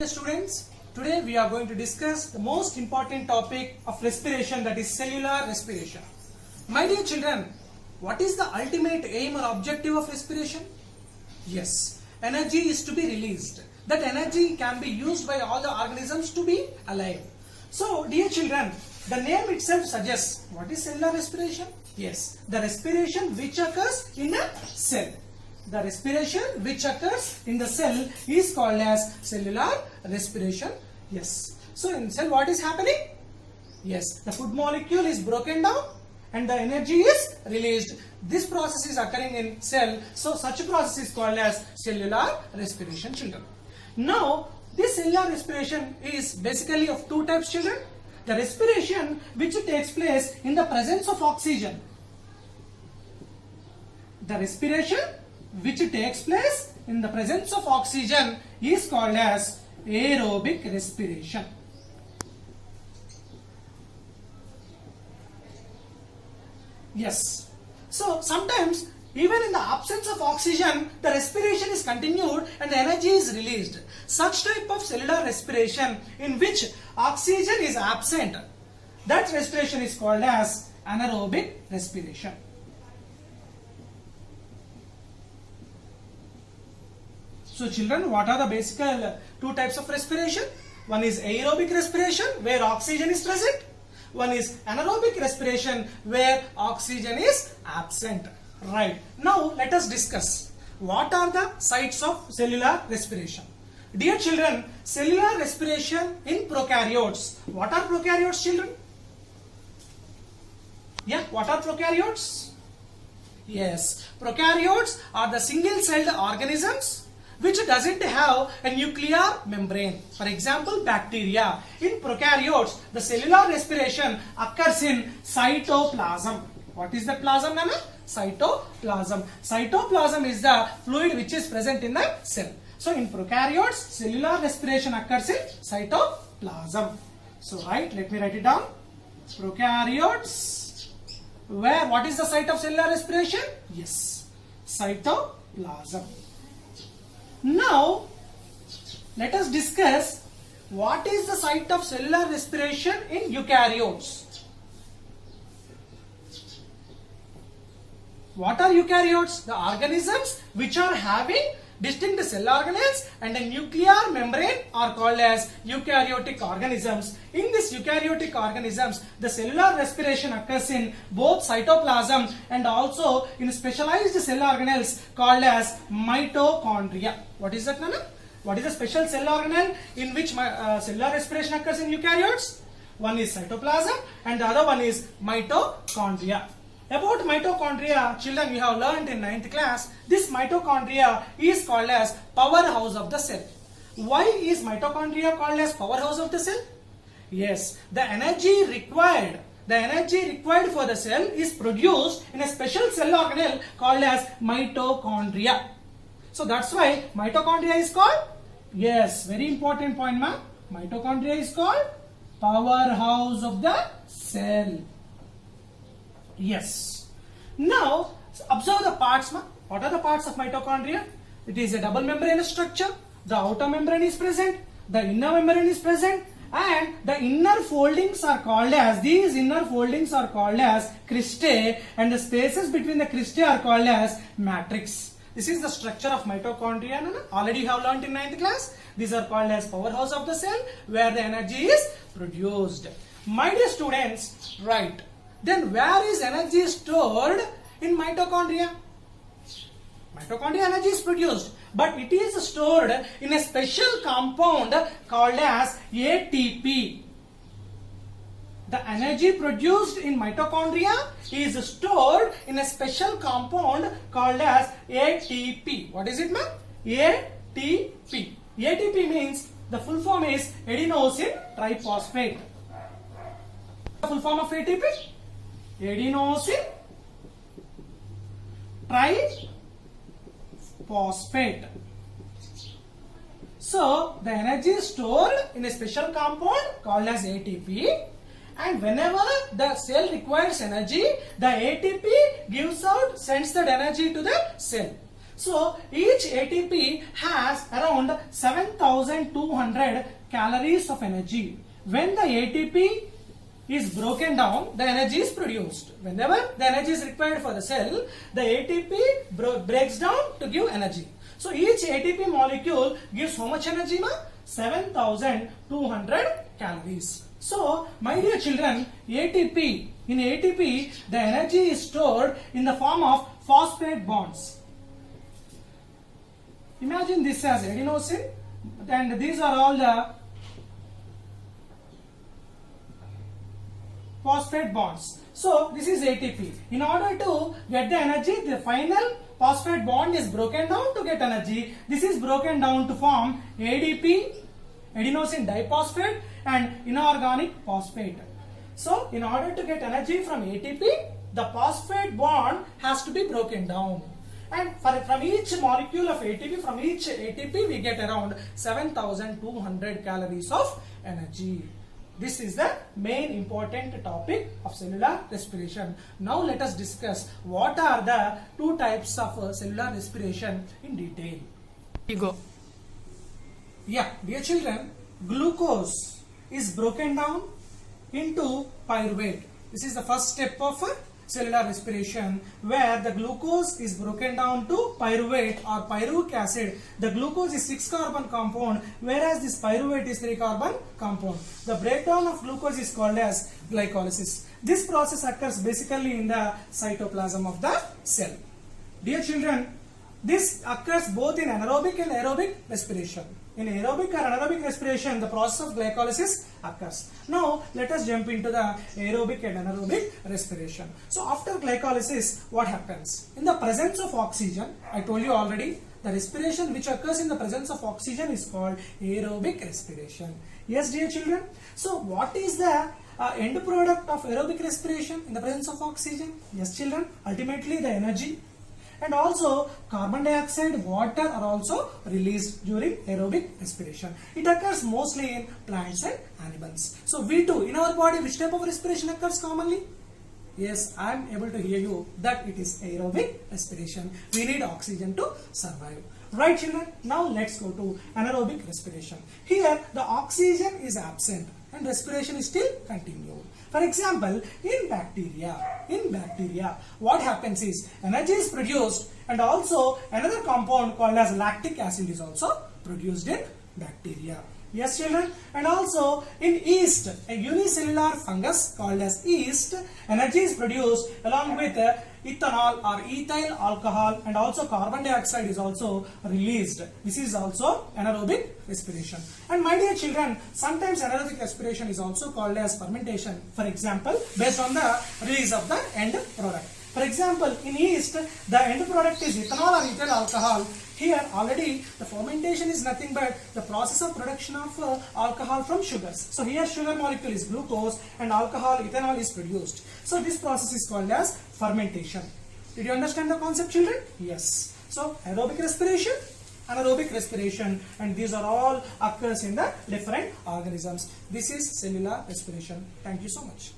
Students, today we are going to discuss the most important topic of respiration, that is cellular respiration. My dear children, what is the ultimate aim or objective of respiration? Yes, energy is to be released. That energy can be used by all the organisms to be alive. So dear children, the name itself suggests what is cellular respiration? Yes, the respiration which occurs in a cell. The respiration which occurs in the cell is called as cellular respiration. Yes. So in cell what is happening? Yes, the food molecule is broken down and the energy is released. This process is occurring in cell. So such a process is called as cellular respiration, children. Now this cellular respiration is basically of two types, children. The respiration which takes place in the presence of oxygen. The respiration which takes place in the presence of oxygen is called as aerobic respiration. Yes. So sometimes even in the absence of oxygen, the respiration is continued and the energy is released. Such type of cellular respiration in which oxygen is absent, that respiration is called as anaerobic respiration. So children, what are the basic two types of respiration? One is aerobic respiration where oxygen is present. One is anaerobic respiration where oxygen is absent. Right. Now let us discuss what are the sites of cellular respiration. Dear children, cellular respiration in prokaryotes. What are prokaryotes, children? Yeah, what are prokaryotes? Yes, prokaryotes are the single-celled organisms which doesn't have a nuclear membrane. For example, bacteria. In prokaryotes, the cellular respiration occurs in cytoplasm. What is the plasm, Nana? Cytoplasm. Cytoplasm is the fluid which is present in the cell. So in prokaryotes, cellular respiration occurs in cytoplasm. So let me write it down. Prokaryotes, where what is the site of cellular respiration? Yes, cytoplasm. Now, let us discuss what is the site of cellular respiration in eukaryotes. What are eukaryotes? The organisms which are having distinct cell organelles and a nuclear membrane are called as eukaryotic organisms. In these eukaryotic organisms, the cellular respiration occurs in both cytoplasm and also in specialized cell organelles called as mitochondria. What is that, Nana? What is the special cell organelle in which cellular respiration occurs in eukaryotes? One is cytoplasm and the other one is mitochondria. About mitochondria, children, we have learned in 9th class. This mitochondria is called as powerhouse of the cell. Why is mitochondria called as powerhouse of the cell? Yes, the energy required for the cell is produced in a special cell organelle called as mitochondria. So that's why mitochondria is called, yes, very important point, ma. Mitochondria is called powerhouse of the cell. Yes. Now observe the parts, ma. What are the parts of mitochondria? It is a double membrane structure. The outer membrane is present, the inner membrane is present, and the inner foldings are called as, cristae, and the spaces between the cristae are called as matrix. This is the structure of mitochondria. Already you have learnt in 9th class. These are called as powerhouse of the cell where the energy is produced. My dear students, right. Then where is energy stored in mitochondria? Mitochondria energy is produced, but it is stored in a special compound called as ATP. The energy produced in mitochondria is stored in a special compound called as ATP. What is it, ma'am? ATP. ATP means the full form is adenosine triphosphate. The full form of ATP? Adenosine triphosphate. So the energy is stored in a special compound called as ATP, and whenever the cell requires energy, the ATP sends that energy to the cell. So each ATP has around 7,200 calories of energy. When the ATP is broken down, the energy is produced. Whenever the energy is required for the cell, the ATP breaks down to give energy. So each ATP molecule gives how much energy? 7,200 calories. So my dear children, ATP, in ATP the energy is stored in the form of phosphate bonds. Imagine this as adenosine, and these are all the phosphate bonds. So this is ATP. In order to get the energy, the final phosphate bond is broken down to get energy. This is broken down to form ADP, adenosine diphosphate, and inorganic phosphate. So in order to get energy from ATP, the phosphate bond has to be broken down. And from each molecule of ATP, from each ATP we get around 7,200 calories of energy. This is the main important topic of cellular respiration. Now let us discuss what are the two types of cellular respiration in detail. You go. Yeah, dear children, glucose is broken down into pyruvate. This is the first step of cellular respiration, where the glucose is broken down to pyruvate or pyruvic acid. The glucose is 6-carbon compound, whereas this pyruvate is 3-carbon compound. The breakdown of glucose is called as glycolysis. This process occurs basically in the cytoplasm of the cell. Dear children, this occurs both in anaerobic and aerobic respiration. In aerobic or anaerobic respiration, the process of glycolysis occurs. Now, let us jump into the aerobic and anaerobic respiration. So, after glycolysis, what happens? In the presence of oxygen, I told you already, the respiration which occurs in the presence of oxygen is called aerobic respiration. Yes, dear children. So, what is the end product of aerobic respiration in the presence of oxygen? Yes, children. Ultimately, the energy. And also carbon dioxide, water are also released during aerobic respiration. It occurs mostly in plants and animals. So we too, in our body, which type of respiration occurs commonly? Yes, I am able to hear you that it is aerobic respiration. We need oxygen to survive. Right children, now let's go to anaerobic respiration. Here the oxygen is absent and respiration is still continued. For example, in bacteria, what happens is energy is produced and also another compound called as lactic acid is also produced in bacteria. Yes children, and also in yeast, a unicellular fungus called as yeast, energy is produced along with ethanol or ethyl alcohol, and also carbon dioxide is also released. This is also anaerobic respiration. And my dear children, sometimes anaerobic respiration is also called as fermentation. For example, based on the release of the end product. For example, in yeast, the end product is ethanol or ethyl alcohol. Here already the fermentation is nothing but the process of production of alcohol from sugars. So here sugar molecule is glucose and alcohol, ethanol is produced. So this process is called as fermentation. Did you understand the concept, children? Yes. So aerobic respiration, anaerobic respiration, and these are all occurs in the different organisms. This is cellular respiration. Thank you so much.